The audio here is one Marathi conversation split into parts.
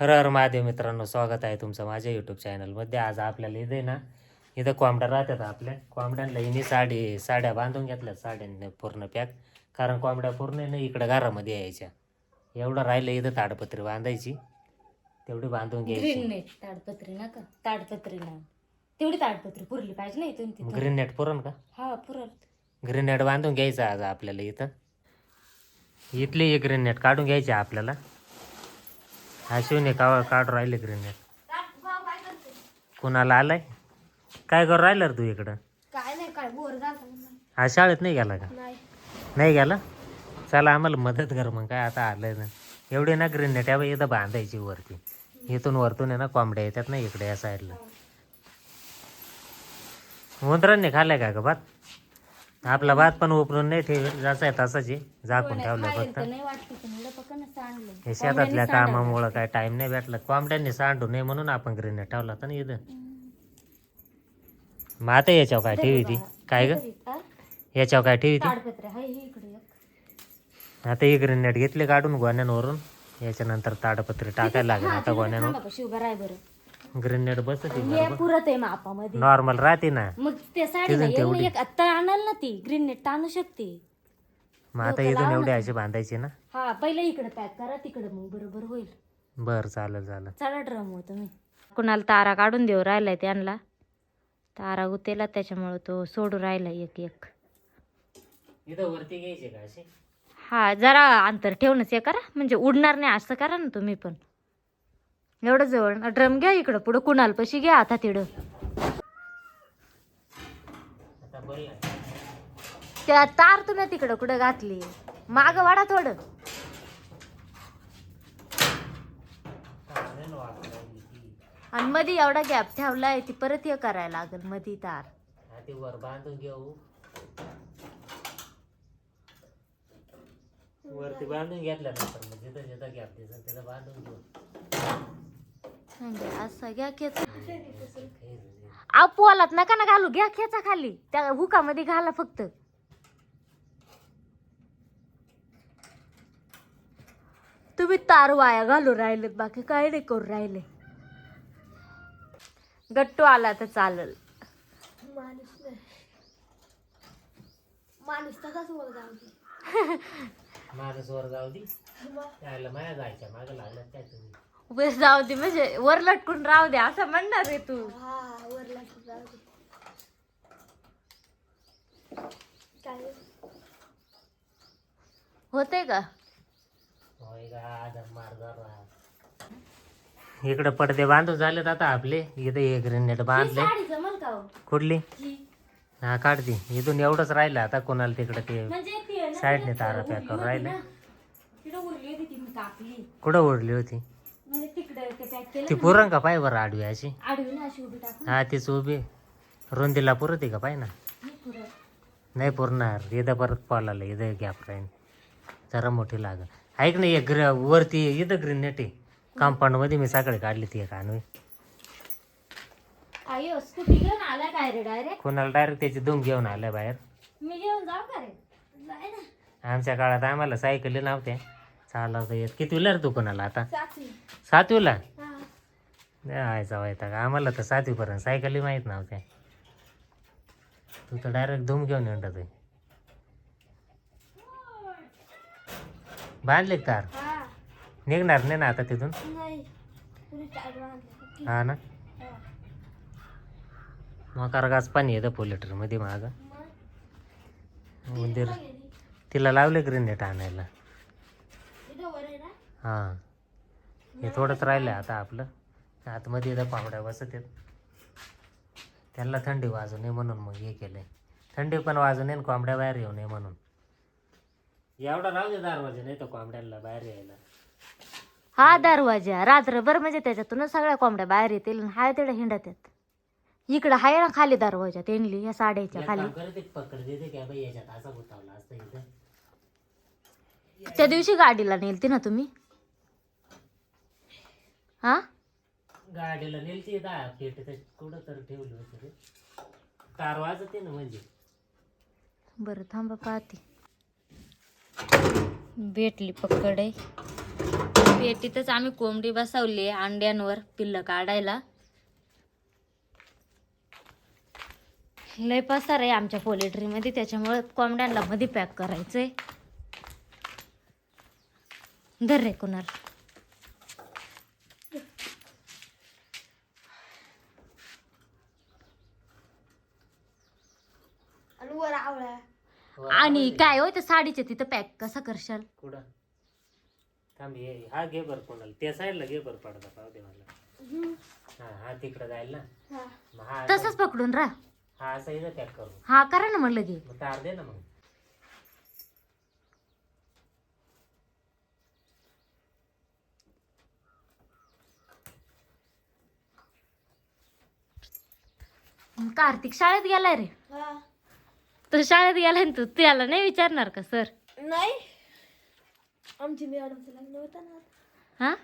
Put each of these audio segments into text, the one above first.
हर हर महादेव मित्रांनो, स्वागत आहे तुमचं माझ्या यूट्यूब चॅनलमध्ये. आज आपल्याला इथं कोंबड्या राहतात. आपल्या कोंबड्यांना साड्या बांधून घेतल्यात, साड्यांनी पूर्ण पॅक. कारण कोंबड्या पूर्ण नाही इकडं घरामध्ये यायच्या. एवढं राहिलं इथं ताडपत्री बांधायची, तेवढी बांधून घ्यायची. ग्रीन नेट ताडपत्री नका, ताडपत्री ना तेवढी ताडपत्री पुरली पाहिजे ना इथून तिथून. ग्रीन नेट पुरण का? हा पुरल. ग्रीन नेट बांधून घ्यायचं आज आपल्याला. इथली ग्रीन नेट काढून घ्यायची आपल्याला. हा शिवने काढून राहिले ग्रीन नेट. कुणाला आलाय? काय करू राहिलं रे तू इकडं? काय नाही, काय बोर झालं. हा शाळेत नाही गेला का? नाही गेला. चला आम्हाला मदत कर मग. काय आता आलंय ना एवढे ना ग्रीन नेट आहे इथं बांधायची वरती. इथून वरतून आहे ना कोंबड्या येतात ना इकडे या साईडला. उंदरांनी खाल्लाय का ग भात? आपला भात पण उपरून नाही ठेव, जसा आहे तसाच आहे, झाकून ठेवलं फक्त. हे शेतातल्या कामामुळं काय टाइम नाही भेटला. कोंबड्यांनी सांडू नये म्हणून आपण ग्रीन नेट ठेवला होता ना इथं. मग आता याच्यावर काय ठेवी ती? काय ग याच्यावर काय ठेवी ती? आता हे ग्रीन नेट घेतले काढून गोण्यांवरून. याच्यानंतर ताडपत्री टाकायला लागेल आता गोण्यांवर. ग्रीन नेट बसते नॉर्मल राहते ना. मग ते साडी एक आता आणाल ना ती ग्रीन नेट ताणू शकते. मग आता इथून एवढे असे बांधायचे ना. हा पहिले इकडे पॅक करा, तिकडे मग बरोबर होईल. बर चालेल चालेल. चला ड्रम हो तुम्ही. कुणाला तारा काढून देऊ राहिलाय त्यांना. तारा गुतेला त्याच्यामुळे तो सोडू राहिला एक एक. इथं वरती घ्यायचे का असे? हा जरा अंतर ठेवूनच हे करा, म्हणजे उडणार नाही असं करा ना तुम्ही पण. एवढं जवळ ड्रम घ्या, इकडं पुढं कुणाल पशी घ्या आता तिकडं. त्या तार तुम्ही तिकडं कुठं घातली, माग वाढा थोडं. आणि मध्ये एवढा गॅप ठेवलाय, ती परत हे करायला लागल मध्ये तार. वर बांधून घेऊ, वरती बांधून घेतल्यानंतर मग जिथं जिथं गॅप दिसेल तिथं बांधून घेऊ. असं घ्या खेचा. पोलात नका ना घालू, घ्या खेचा खाली त्या हुकामध्ये घाला फक्त. तुम्ही तार वाया घालू राहिलेत, बाकी काय नाही करू राहिले. गट्टू आला तर चालल. माणूस वर जाऊ दे. त्याला माया जायच्या मागं लागलं काय तुम्ही? वर जाऊ दे म्हणजे वर लटकून राहू दे असं म्हणणार रे तू? वर लटकून राहू दे. काय होते का? इकडे पडदे बांधून झालेत आता आपले. इथे एक ग्रीन नेट बांधले. कुठली? हा काढते. इथून एवढंच राहिलं आता. कोणाला तिकडे ते साईडने तारा पॅक करून राहिले. कुठं उडली होती ती? पुरण का पाय बरं आडवी अशी? हा तीच उभी. रुंदीला पुरते का पाय ना? नाही पुरणार. इथं परत पॉलाला इथं गॅप राहील, जरा मोठी लागल. ऐक ना, एक वरती इथं ग्रीन नेट आहे कंपाऊंड मध्ये. मी सकाळी काढली ती एक आणवी. कोणाला डायरेक्ट त्याची धूम घेऊन आलाय बाहेर. आमच्या काळात आम्हाला सायकली नव्हत्या चालवता येत. कितवीला रे तू? कोणाला आता? 7वीला? जायचा व्हायचा का? आम्हाला तर 7वी पर्यंत सायकली माहित नव्हत्या. तू तर डायरेक्ट धूम घेऊन येणार. बांधले तार? निघणार नाही ना आता तिथून? हा ना. मग गाच पाणी येतं 4 लिटर मध्ये माग. मंदिर तिला लावले ग्रीन नेट आणायला. हा हे थोडंच राहिलं आता आपलं. आतमध्ये इथं पावड्या बसत आहेत, त्यांना थंडी वाजू नये म्हणून मग हे केलंय. थंडी पण वाजू नये, कोंबड्या बाहेर येऊ नये म्हणून. एवढा राहू दे दरवाजा, नाही तर कोंबड्यांना बाहेर यायला. हा दरवाजा रात्रभर म्हणजे त्याच्यातूनच सगळ्या कोंबड्या बाहेर येतील. हाय तेवढ्या हिंडत आहेत. इकडं हाय ना खाली दरवाजा तेनली या साड्याच्या खाली. पकड देते काय बाई याच्यात असा गुतावला असतं इथं. त्या दिवशी गाडीला नेलती ना तुम्ही? हा गाडीला नेलती 10 फीट कुठं तर ठेवली होती रे. कार वाजते ना म्हणजे. बरं थांबा पाहते. भेटली पकड आहे. पेटीतच आम्ही कोंबडी बसवली अंड्यांवर पिल्लं काढायला. लय पसार आहे आमच्या पोल्ट्री मध्ये, त्याच्यामुळे कोंबड्यांना मध्ये पॅक करायचंय. धर रे कुणाल. आणि वर आवळा. आणि काय होय त्या साडीच्या तिथं पॅक कसं करशाल? कुठं थांब हा घे बर कोणाला त्या साईडला घे बर पडदा पाहू दे मला. हा तिकडं जाईल ना. हा. मग हा तसंच पकडून राहा. हा असं इथं पॅक करू. हा करा ना म्हणलं की. मग तार दे ना मग. कार्तिक शाळेत गेलाय रे. हा. तो शाळेत गेलाय ना, तू त्याला नाही विचारणार का सर? नाही, आमची मॅडमचं लग्न होतं ना. हा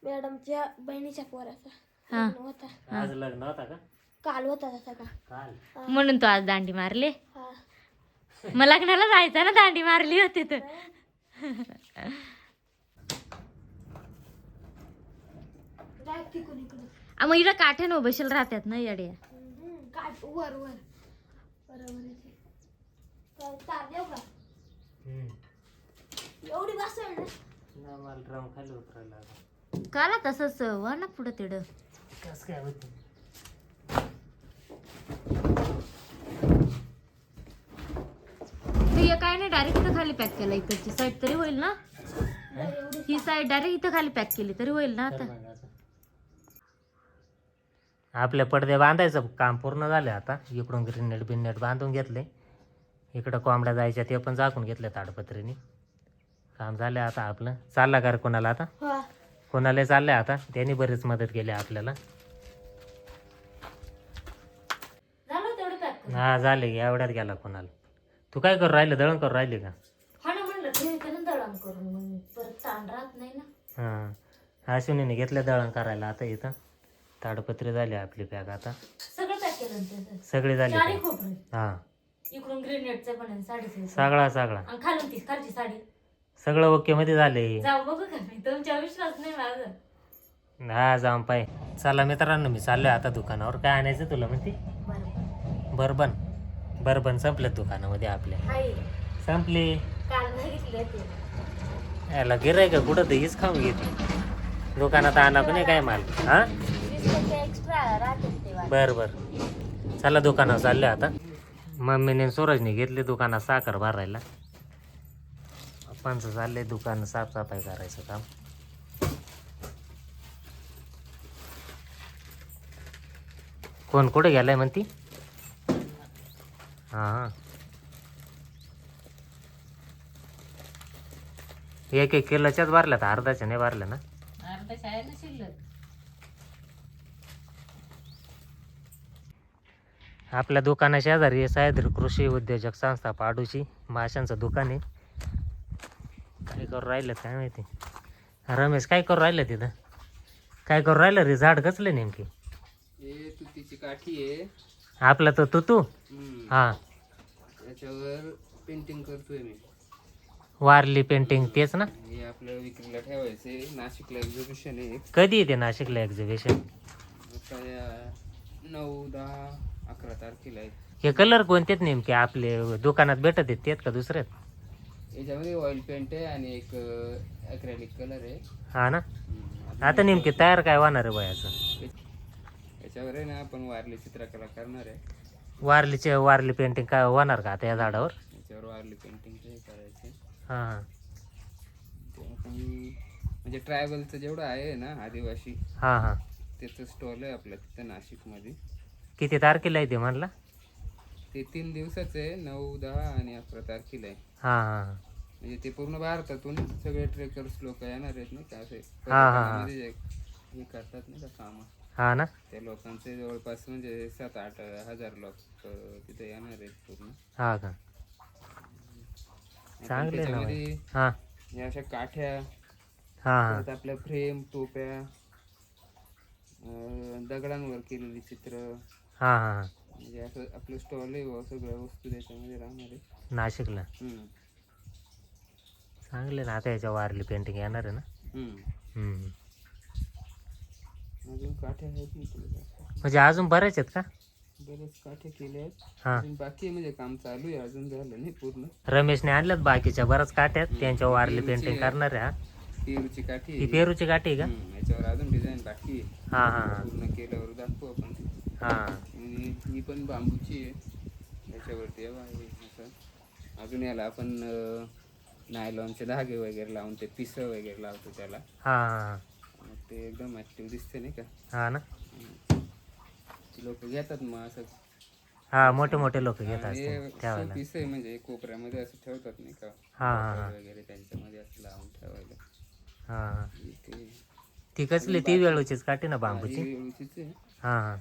मॅडमच्या बहिणीच्या पोराचा हा. लग्न होता. आज लग्न होता का? काल होता तसा का. काल म्हणून तू आज दांडी मारली. हा. मग लग्नाला जायचं ना, दांडी मारली होती तर. जाय तिकडून इकडून. मग इकडं काठ्यानं बसेल राहतात ना येड्या. काय वर वर बरोबर. तार देऊ का? एवढी बसवेल ना. मला ड्रम खाली उतरायला लागला. काला तसंच वा ना पुढं तिडं. कसं काय होतं? ते काय नाही, डायरेक्ट इथं खाली पॅक केलं. इकडची साईड तरी होईल ना. ही साईड डायरेक्ट इथं खाली पॅक केली तरी होईल ना आता. आपल्या पडदे बांधायचं काम पूर्ण झालं आता. इकडून ग्रीनेट बिनेट बांधून घेतले. इकडं कोंबड्या जायच्या ते पण झाकून घेतले ताडपत्रीने. काम झालं आता आपलं. चालला का रे कोणाला आता? हा. कोणाला चाललंय आता. त्यांनी बरीच मदत केली आपल्याला. झालं तेवढं पॅक. हा झाले एवढ्यात गेला कोणाला. तू काय करू राहिले? दळण करू राहिले का? हा ना म्हणलं ते दळण करून मग परत ताण राहत नाही ना. हां अश्विनीने घेतलं दळण करायला आता इथं. ताडपत्री झाली आपली पॅक आता. सगळं पॅक केलं ना त्याचं. सगळी झाली चारी pack. खोबरं. हां इकडून ग्रेनेडचं पण आहे, साडीचं सगळा आणि खालून ती खालची साडी. सगळं ओके मध्ये झाले. जाऊ बघू का मी, तुमच्या विश्वास नाही माझं. हा जाऊन पाय. चला मित्रांनो मी चाललोय आता दुकानावर. काय आणायचं तुला म्हणते? बरोबर. बरबन संपलेत दुकानामध्ये आपल्या. आहे संपली. काल मागितले ते. याला गिराय का कुठं तर हीच खाऊन घेते. दुकानात आणा पण नाही काय माल. हा एक्स्ट्रा राहते ते. बर चला दुकानावर चालले आता. मम्मीने सूरजने घेतले दुकानात साखर भरायला. पंच चालले दुकान साफसफाई करायचं काम. कोण कुठे गेलाय म्हणती? हा एक किलोच्याच भरल्या तर अर्धाच्या नाही भरल्या ना. अर्धा शाळेला शिल्लक. आपल्या दुकाना शेजारी सह्याद्री कृषी उद्योजक संस्था पाडूची माशांचं दुकान आहे. काय करू राहिलं काय माहिती. रमेश काय करू राहिलं तिथं? काय करू राहिलं रे? झाड कसले नेमकी? तुतीची काठी आहे आपला तो तू हा त्याच्यावर पेंटिंग करतोय मी. वारली पेंटिंग तेच ना. हे आपलं विक्रीला ठेवायचे. नाशिकला एक्झिबिशन आहे. कधी येते नाशिकला एक्झिबिशन? आता 9, 10, 11 तारखेला आहे. हे कलर कोणतेच नेमके आपले दुकानात भेटत आहेत तेच का दुसरेच? याच्यामध्ये ऑइल पेंट आहे आणि एक अक्रेलिक कलर आहे. हा ना. आता नेमके तयार काय होणार आहे वयाचं? याच्यावर आहे ना आपण वारली चित्रकला करणार आहे. वारली पेंटिंग काय होणार का आता या झाडावर? याच्यावर वारली पेंटिंग करायचे. हा ते आपण म्हणजे ट्रायबलचं जेवढं आहे ना आदिवासी हा हा त्याचं स्टॉल आहे आपल्या तिथं नाशिकमध्ये. किती तारखेला आहे ते म्हणला? ते 3 दिवसाचं आहे. 9, 10 आणि 11 तारखेला आहे. हा हा म्हणजे ते पूर्ण भारतातून सगळे ट्रेकर्स लोक येणार आहेत नाही का. असे हा, हा. पर्यटनामध्ये जे हे करतात नाही का काम, हा ना. त्या लोकांचे जवळपास म्हणजे 7-8 हजार लोक तिथे येणार आहेत पूर्ण. हा का. आपण चांगले ना बाई. त्याच्यामध्ये हा या अशा काठ्या, हा हा परत आपल्या फ्रेम, टोप्या, दगडांवर केलेली चित्र, हा हा हा. म्हणजे असं आपलं स्टॉल आहे व सगळ्या वस्तू त्याच्यामध्ये राहणार आहे. नाशिकला चांगले ना. आता याच्या वारली पेंटिंग येणार आहे ना. हम्म. अजून काठ्या आहेत ना तुला म्हणजे अजून बरेच आहेत का? बरेच काठे केले आहेत. हा. अजून बाकी आहे, म्हणजे काम चालू आहे, अजून झालं नाही पूर्ण. रमेशने आणल्यात बाकीच्या बऱ्याच काट्यात, त्यांच्या वारली पेरूची पेंटिंग आहे. करणार आहे. हा, पेरूची काठी ही आहे. पेरूची काठी आहे का? याच्यावर अजून डिझाईन बाकी आहे. हा हा हा. पूर्ण केल्यावर दाखवू आपण. हा आणि ही पण बांबूची आहे, याच्यावरती आहे असं. अजून याला आपण नायलॉनचे धागे वगैरे लावून ते पिस वगैरे लावतो त्याला. हा हा मग ते एकदम ऍक्टिव्ह दिसते नाही का. हा ना. लोक घेतात मग असं. हा, मोठे मोठे लोक घेत असतील हे ठेवायला. पीस आहे, म्हणजे कोपऱ्यामध्ये असं ठेवतात नाही का. हा हा हा. वगैरे त्यांच्यामध्ये असं लावून ठेवायला. हा हा. ते ती कसली? ती वेळूचीच काठी ना बांबूची? ही वेळूचीच आहे. हा हा.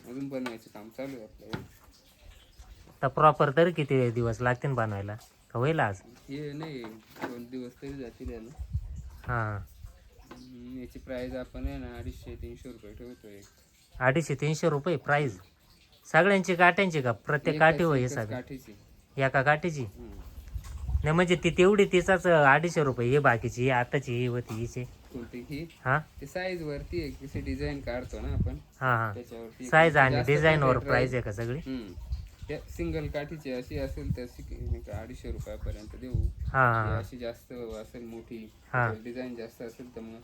अजून बनवायचं काम चालू आहे आपलं. तर प्रॉपर तरी किती दिवस लागतील बनवायला? का होईल आज? हे नाही, 2 दिवस तरी जातील याला. हा. याची प्राइस आपण आहे ना 250-300 रुपये ठेवतो एक. 250-300 रुपये प्राईज? सगळ्यांची काट्यांची का? प्रत्येक काठी होय एकच सगळं? काठीची. एका काठीची? नाही म्हणजे ती तेवढी तिचाच 250 रुपये. हे बाकीची, ही आताची ही होती हिचे. कोणती ही? हा ते साईज वरती आहे, कशी डिझाईन काढतो ना आपण हा हा. त्याच्यावरती. साईज आणि जास्त डिझाईन वर काठी प्राइस आहे का सगळी? त्या सिंगल काठीची अशी असेल तर 250 रुपयापर्यंत देऊ. हा ही हा अशी जास्त असेल मोठी, हा. डिझाईन जास्त असेल तर मग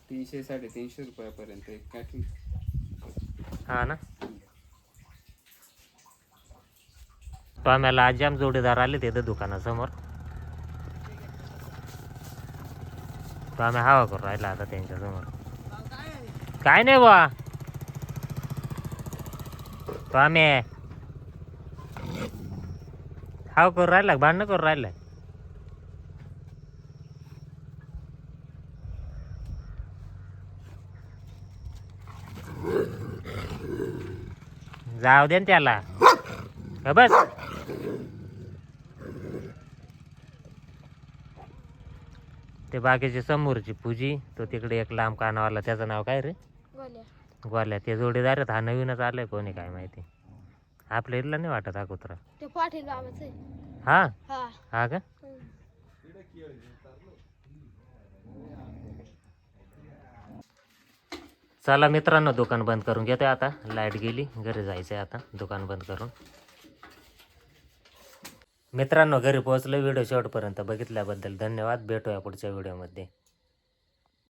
300-350 रुपयापर्यंत एक काठी. हा ना. तो आम्हाला आज जाम जोडीदार आले तिथं दुकानासमोर. तो आम्ही हवा करून राहिला आता त्यांच्यासमोर. काय नाही बा, तो आम्ही हाव करून राहिला, भांडणं करून राहिला. जाऊ दे ना त्याला. का बस. ते बाकीची समोरची पूजी, तो तिकडे एक लांब कानावाला, त्याचं नाव काय रे? गोल्या. गोल्या. ते जोडीदार आहेत. हा नवीनच आलाय, कोणी काय माहिती. आपल्या इथला नाही वाटत हा कुत्रा. ते पाटील बाबाच आहे. हा हा. हा का? चला मित्रांनो, दुकान बंद करून घेते आता. लाईट गेली, घरी जायचं आहे आता दुकान बंद करून. मित्रांनो, घरी पोहोचलो. व्हिडिओ शेवटपर्यंत बघितल्याबद्दल धन्यवाद. भेटूया पुढच्या व्हिडिओमध्ये.